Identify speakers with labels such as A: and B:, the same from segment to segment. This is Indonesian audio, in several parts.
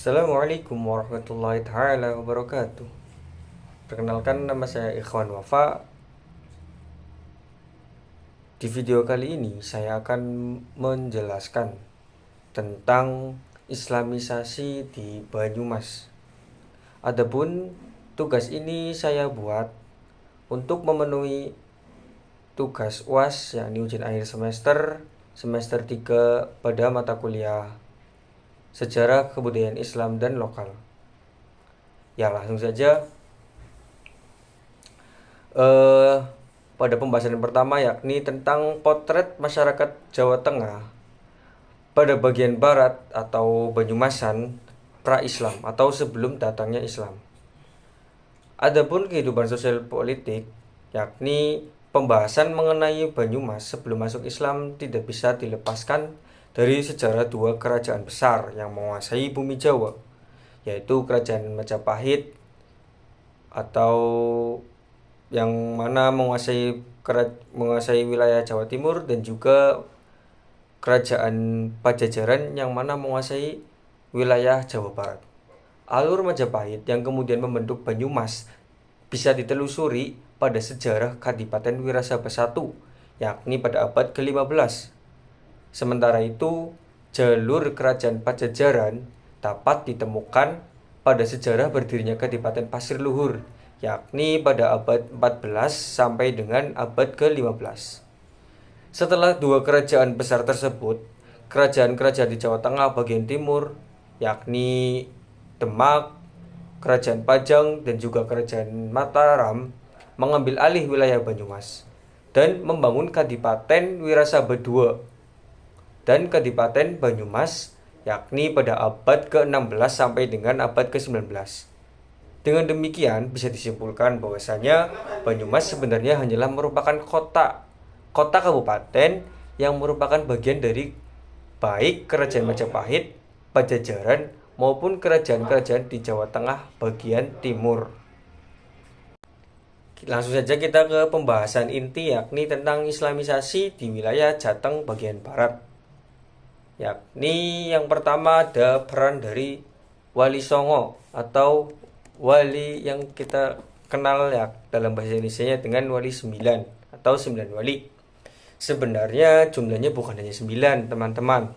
A: Assalamualaikum warahmatullahi taala wabarakatuh. Perkenalkan, nama saya Ikhwan Wafa. Di video kali ini saya akan menjelaskan tentang Islamisasi di Banyumas. Adapun tugas ini saya buat untuk memenuhi tugas UAS, yakni ujian akhir semester 3 pada mata kuliah Sejarah Kebudayaan Islam dan Lokal. Ya, langsung saja. Pada pembahasan yang pertama, yakni tentang potret masyarakat Jawa Tengah pada bagian barat atau Banyumasan pra-Islam atau sebelum datangnya Islam. Adapun kehidupan sosial politik, yakni pembahasan mengenai Banyumas sebelum masuk Islam tidak bisa dilepaskan dari sejarah dua kerajaan besar yang menguasai bumi Jawa, yaitu Kerajaan Majapahit atau yang mana menguasai wilayah Jawa Timur, dan juga Kerajaan Pajajaran yang mana menguasai wilayah Jawa Barat. Alur Majapahit yang kemudian membentuk Banyumas bisa ditelusuri pada sejarah Kadipaten Wirasaba I, yakni pada abad ke-15. Sementara itu, jalur Kerajaan Pajajaran dapat ditemukan pada sejarah berdirinya Kadipaten Pasir Luhur, yakni pada abad 14 sampai dengan abad ke-15. Setelah dua kerajaan besar tersebut, kerajaan-kerajaan di Jawa Tengah bagian timur, yakni Demak, Kerajaan Pajang, dan juga Kerajaan Mataram, mengambil alih wilayah Banyumas dan membangun Kadipaten Wirasaba II dan Kadipaten Banyumas, yakni pada abad ke-16 sampai dengan abad ke-19. Dengan demikian bisa disimpulkan bahwasanya Banyumas sebenarnya hanyalah merupakan kota kabupaten yang merupakan bagian dari baik Kerajaan Majapahit, Pajajaran maupun kerajaan-kerajaan di Jawa Tengah bagian timur. Langsung saja kita ke pembahasan inti, yakni tentang Islamisasi di wilayah Jateng bagian barat. Yakni yang pertama ada peran dari Wali Songo atau wali yang kita kenal ya dalam bahasa Indonesia dengan Wali 9 atau 9 wali. Sebenarnya jumlahnya bukan hanya 9, teman-teman.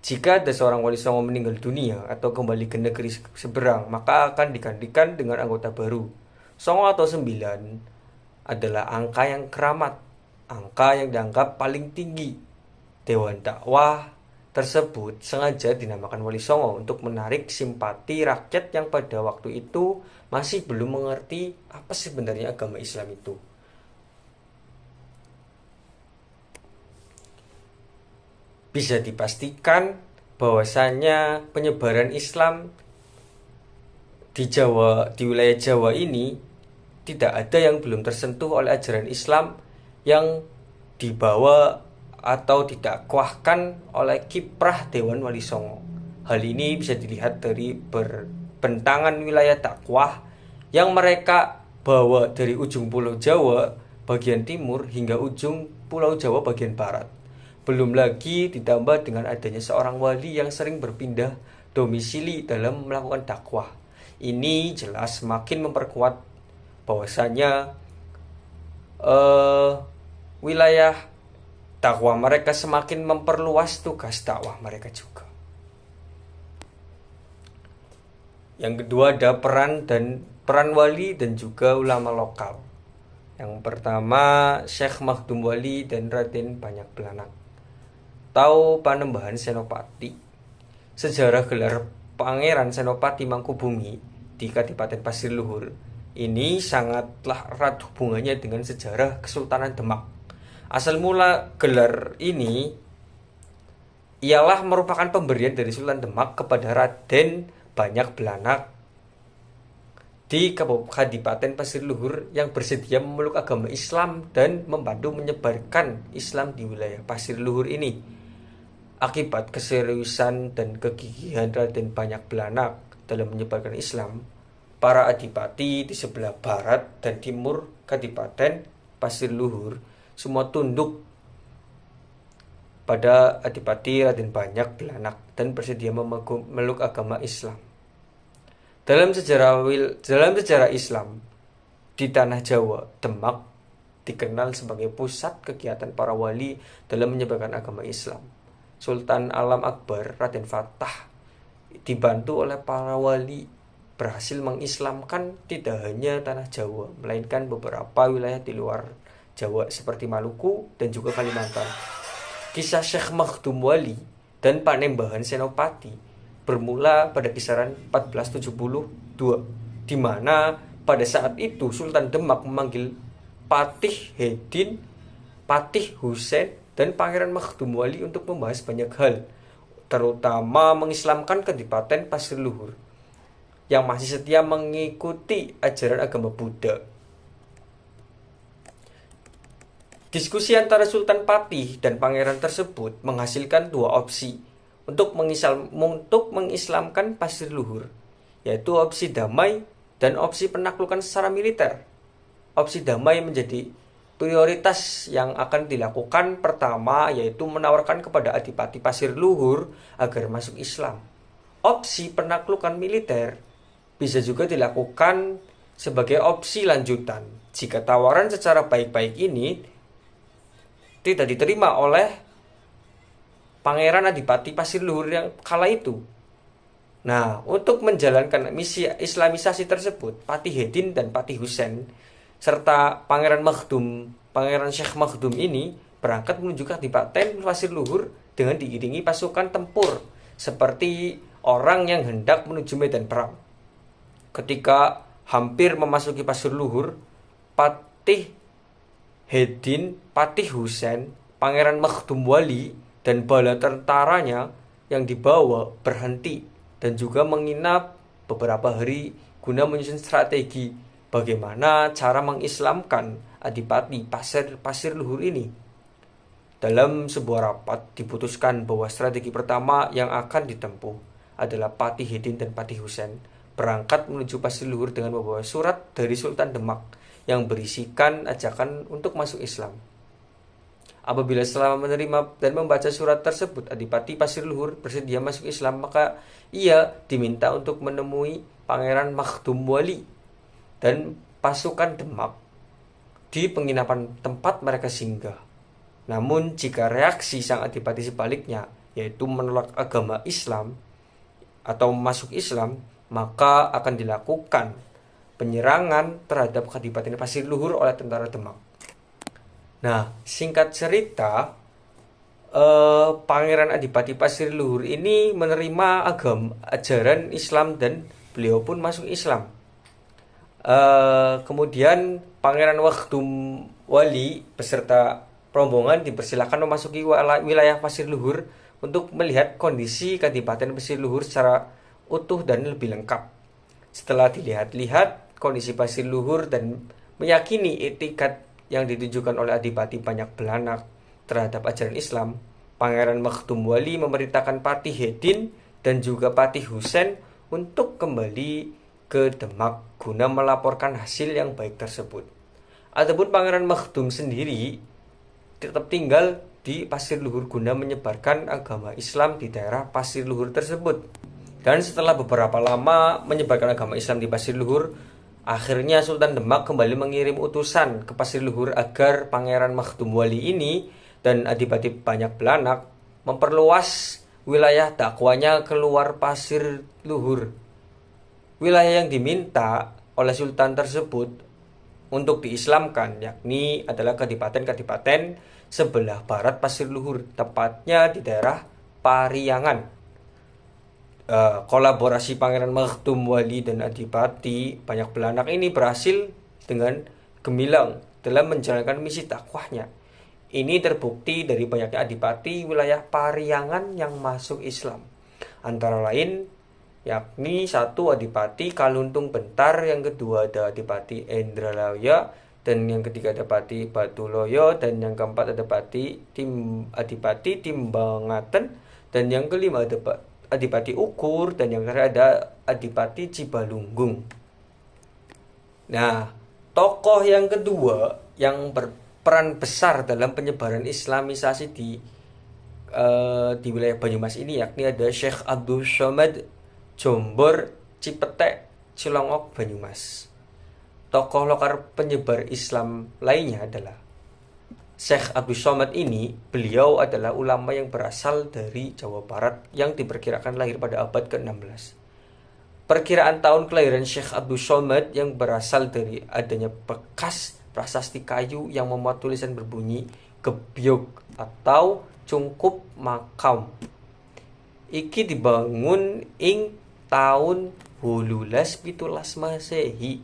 A: Jika ada seorang Wali Songo meninggal dunia atau kembali ke negeri seberang, maka akan digantikan dengan anggota baru. Songo atau 9 adalah angka yang keramat, angka yang dianggap paling tinggi. Dewan dakwah tersebut sengaja dinamakan Wali Songo untuk menarik simpati rakyat yang pada waktu itu masih belum mengerti apa sebenarnya agama Islam itu. Bisa dipastikan bahwasanya penyebaran Islam di wilayah Jawa ini tidak ada yang belum tersentuh oleh ajaran Islam yang dibawa atau didakwahkan oleh kiprah Dewan Wali Songo. Hal ini bisa dilihat dari berbentangan wilayah dakwah yang mereka bawa dari ujung Pulau Jawa bagian timur hingga ujung Pulau Jawa bagian barat. Belum lagi ditambah dengan adanya seorang wali yang sering berpindah domisili dalam melakukan dakwah. Ini jelas semakin memperkuat bahwasanya wilayah dakwah mereka semakin memperluas tugas dakwah mereka juga. Yang kedua ada peran wali dan juga ulama lokal. Yang pertama Syekh Makhdum Wali dan Raden Banyak Belanak atau Panembahan Senopati. Sejarah gelar Pangeran Senopati Mangkubumi di Kadipaten Pasir Luhur ini sangatlah erat hubungannya dengan sejarah Kesultanan Demak. Asal mula gelar ini ialah merupakan pemberian dari Sultan Demak kepada Raden Banyak Belanak di Kadipaten Pasir Luhur yang bersedia memeluk agama Islam dan membantu menyebarkan Islam di wilayah Pasir Luhur ini. Akibat keseriusan dan kegigihan Raden Banyak Belanak dalam menyebarkan Islam, para adipati di sebelah barat dan timur Kadipaten Pasir Luhur semua tunduk pada Adipati Raden Banyak Belanak dan bersedia memeluk agama Islam. Dalam sejarah Islam di tanah Jawa, Demak dikenal sebagai pusat kegiatan para wali dalam menyebarkan agama Islam. Sultan Alam Akbar Raden Fatah dibantu oleh para wali berhasil mengislamkan tidak hanya tanah Jawa, melainkan beberapa wilayah di luar Jawa seperti Maluku dan juga Kalimantan. Kisah Syekh Makhdum Wali dan Panembahan Senopati bermula pada kisaran 1472, di mana pada saat itu Sultan Demak memanggil Patih Hedin, Patih Husein, dan Pangeran Makhdum Wali untuk membahas banyak hal, terutama mengislamkan Kadipaten Pasir Luhur yang masih setia mengikuti ajaran agama Buddha. Diskusi antara Sultan Patih dan pangeran tersebut menghasilkan dua opsi untuk mengislamkan Pasir Luhur, yaitu opsi damai dan opsi penaklukan secara militer. Opsi damai menjadi prioritas yang akan dilakukan pertama, yaitu menawarkan kepada Adipati Pasir Luhur agar masuk Islam. Opsi penaklukan militer bisa juga dilakukan sebagai opsi lanjutan jika tawaran secara baik-baik ini tidak diterima oleh Pangeran Adipati Pasir Luhur yang kala itu. Nah, untuk menjalankan misi islamisasi tersebut, Patih Hedin dan Patih Husein serta Pangeran Syekh Makhdum ini berangkat menuju Kadipaten Pasir Luhur dengan diiringi pasukan tempur seperti orang yang hendak menuju medan perang. Ketika hampir memasuki Pasir Luhur, Patih Hedin, Patih Husein, Pangeran Makhdum Wali, dan bala tentaranya yang dibawa berhenti dan juga menginap beberapa hari guna menyusun strategi bagaimana cara mengislamkan Adipati Pasir Luhur ini. Dalam sebuah rapat diputuskan bahwa strategi pertama yang akan ditempuh adalah Patih Hedin dan Patih Husein berangkat menuju Pasir Luhur dengan membawa surat dari Sultan Demak yang berisikan ajakan untuk masuk Islam. Apabila setelah menerima dan membaca surat tersebut Adipati Pasir Luhur bersedia masuk Islam, maka ia diminta untuk menemui Pangeran Makhdum Wali dan pasukan Demak di penginapan tempat mereka singgah. Namun jika reaksi sang Adipati sebaliknya, yaitu menolak agama Islam atau masuk Islam, maka akan dilakukan penyerangan terhadap Kadipaten Pasir Luhur oleh tentara Demak. Nah, singkat cerita, Pangeran Adipati Pasir Luhur ini menerima ajaran Islam dan beliau pun masuk Islam. Kemudian Pangeran Makhdum Wali beserta rombongan dipersilakan memasuki wilayah Pasir Luhur untuk melihat kondisi Kadipaten Pasir Luhur secara utuh dan lebih lengkap. Setelah dilihat-lihat kondisi Pasir Luhur dan meyakini etikat yang ditunjukkan oleh Adipati Banyak Belanak terhadap ajaran Islam, Pangeran Makhdum Wali memerintahkan Patih Hedin dan juga Patih Husein untuk kembali ke Demak guna melaporkan hasil yang baik tersebut. Adapun Pangeran Makhdum sendiri tetap tinggal di Pasir Luhur guna menyebarkan agama Islam di daerah Pasir Luhur tersebut. Dan setelah beberapa lama menyebarkan agama Islam di Pasir Luhur, akhirnya Sultan Demak kembali mengirim utusan ke Pasir Luhur agar Pangeran Makhdum Wali ini dan Adipati Banyak Belanak memperluas wilayah dakwanya keluar Pasir Luhur. Wilayah yang diminta oleh Sultan tersebut untuk diislamkan yakni adalah kadipaten-kadipaten sebelah barat Pasir Luhur, tepatnya di daerah Pariangan. Kolaborasi Pangeran Makhdum Wali dan Adipati Banyak Belanak ini berhasil dengan gemilang dalam menjalankan misi dakwahnya. Ini terbukti dari banyaknya adipati wilayah Pariangan yang masuk Islam. Antara lain yakni satu Adipati Kaluntung Bentar, yang kedua ada Adipati Endralaya, dan yang ketiga Adipati Batuloyo, dan yang keempat Adipati Timbangaten, dan yang kelima Adipati Ukur, dan yang terakhir ada Adipati Cibalunggung. Nah, tokoh yang kedua yang berperan besar dalam penyebaran Islamisasi di di wilayah Banyumas ini, yakni ada Syekh Abdul Somad Jombor Cipete Cilongok Banyumas. Tokoh lokal penyebar Islam lainnya adalah Syekh Abdul Somad ini. Beliau adalah ulama yang berasal dari Jawa Barat yang diperkirakan lahir pada abad ke-16. Perkiraan tahun kelahiran Syekh Abdul Somad yang berasal dari adanya bekas prasasti kayu yang memuat tulisan berbunyi gebyog atau cungkup makam. Iki dibangun ing tahun 1817 Masehi.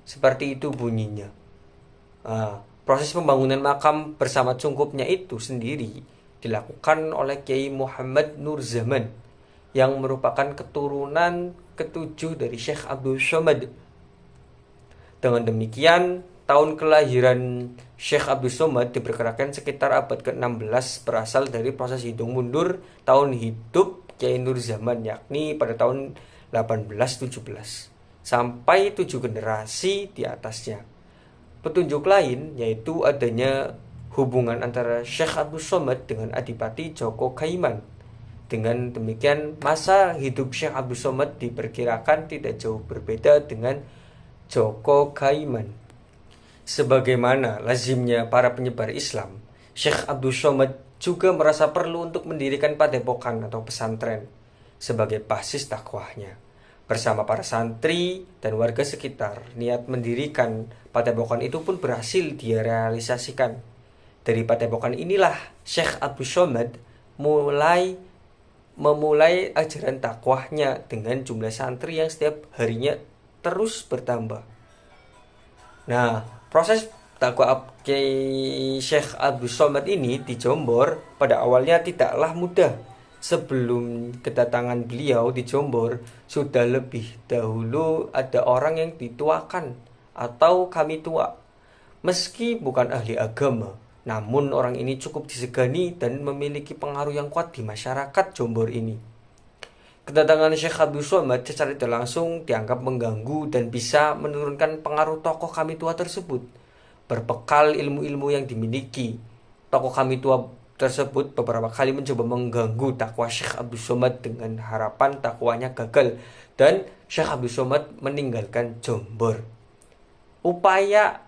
A: Seperti itu bunyinya. Proses pembangunan makam bersama cungkupnya itu sendiri dilakukan oleh Kiai Muhammad Nur Zaman yang merupakan keturunan ketujuh dari Syekh Abdul Somad. Dengan demikian, tahun kelahiran Syekh Abdul Somad diperkirakan sekitar abad ke-16 berasal dari proses hitung mundur tahun hidup Kiai Nur Zaman, yakni pada tahun 1817 sampai 7 generasi di atasnya. Petunjuk lain yaitu adanya hubungan antara Syekh Abdul Somad dengan Adipati Joko Kaiman. Dengan demikian, masa hidup Syekh Abdul Somad diperkirakan tidak jauh berbeda dengan Joko Kaiman. Sebagaimana lazimnya para penyebar Islam, Syekh Abdul Somad juga merasa perlu untuk mendirikan padepokan atau pesantren sebagai basis dakwahnya. Bersama para santri dan warga sekitar, niat mendirikan padepokan itu pun berhasil direalisasikan. Dari padepokan inilah Syekh Abdul Somad memulai ajaran dakwahnya dengan jumlah santri yang setiap harinya terus bertambah. Nah, proses dakwah Syekh Abdul Somad ini di Jombor pada awalnya tidaklah mudah. Sebelum kedatangan beliau di Jombor, sudah lebih dahulu ada orang yang dituakan atau kami tua. Meski bukan ahli agama, namun orang ini cukup disegani dan memiliki pengaruh yang kuat di masyarakat Jombor ini. Kedatangan Syekh Abdul Somad secara tidak langsung dianggap mengganggu dan bisa menurunkan pengaruh tokoh kami tua tersebut. Berbekal ilmu-ilmu yang dimiliki, tokoh kami tua tersebut beberapa kali mencoba mengganggu dakwah Syekh Abdul Somad dengan harapan dakwahnya gagal dan Syekh Abdul Somad meninggalkan Jombor. Upaya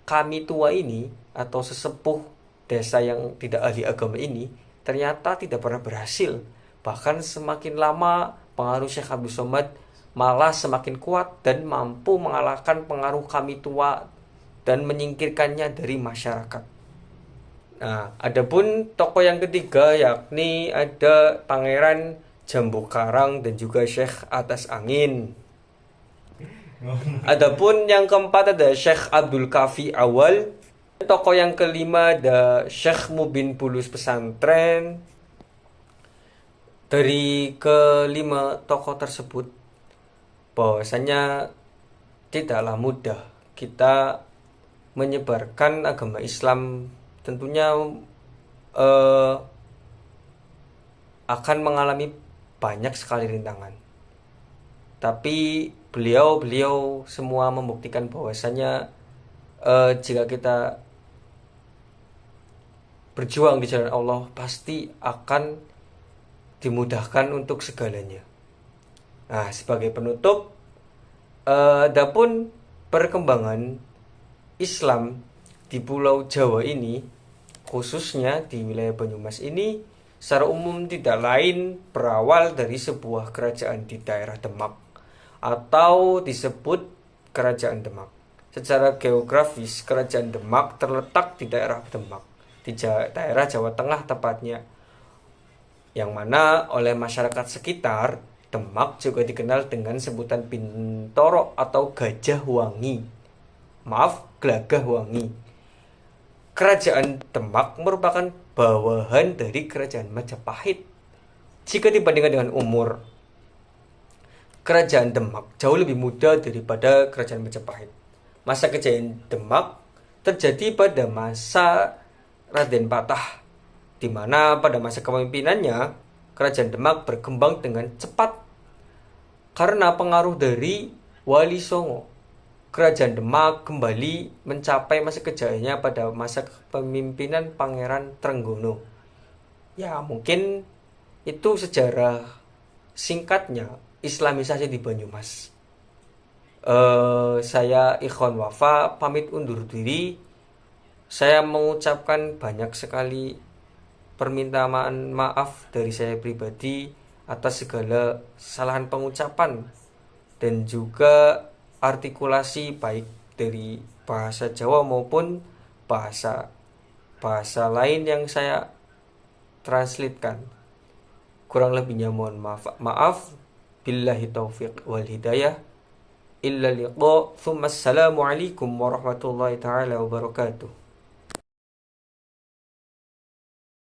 A: kami tua ini atau sesepuh desa yang tidak ahli agama ini ternyata tidak pernah berhasil. Bahkan semakin lama pengaruh Syekh Abdul Somad malah semakin kuat dan mampu mengalahkan pengaruh kami tua dan menyingkirkannya dari masyarakat. Nah, adapun tokoh yang ketiga yakni ada Pangeran Jambu Karang dan juga Syekh Atas Angin. Adapun yang keempat ada Syekh Abdul Kafi Awal. Tokoh yang kelima ada Syekh Mubin Bulus Pesantren. Dari kelima tokoh tersebut, bahwasanya tidaklah mudah kita menyebarkan agama Islam. Tentunya akan mengalami banyak sekali rintangan. Tapi beliau semua membuktikan bahwasanya jika kita berjuang di jalan Allah pasti akan dimudahkan untuk segalanya. Nah, sebagai penutup, adapun perkembangan Islam di Pulau Jawa ini, khususnya di wilayah Banyumas ini, secara umum tidak lain berawal dari sebuah kerajaan di daerah Demak atau disebut Kerajaan Demak. Secara geografis, Kerajaan Demak terletak di daerah Demak, di daerah Jawa Tengah tepatnya, yang mana oleh masyarakat sekitar, Demak juga dikenal dengan sebutan Bintoro atau Gajah Wangi. Gelagah Wangi. Kerajaan Demak merupakan bawahan dari Kerajaan Majapahit. Jika dibandingkan dengan umur, Kerajaan Demak jauh lebih muda daripada Kerajaan Majapahit. Masa kejayaan Demak terjadi pada masa Raden Patah, di mana pada masa kepemimpinannya Kerajaan Demak berkembang dengan cepat karena pengaruh dari Wali Songo. Kerajaan Demak kembali mencapai masa kejayaannya pada masa kepemimpinan Pangeran Trenggono. Ya, mungkin itu sejarah singkatnya Islamisasi di Banyumas. Saya Ikhwan Wafa pamit undur diri. Saya mengucapkan banyak sekali permintaan maaf dari saya pribadi atas segala kesalahan pengucapan dan juga artikulasi baik dari bahasa Jawa maupun bahasa bahasa lain yang saya translatekan. Kurang lebihnya mohon maaf. Billahi taufiq wal hidayah. Illa liqa. Thumma assalamualaikum warahmatullahi taala wabarakatuh.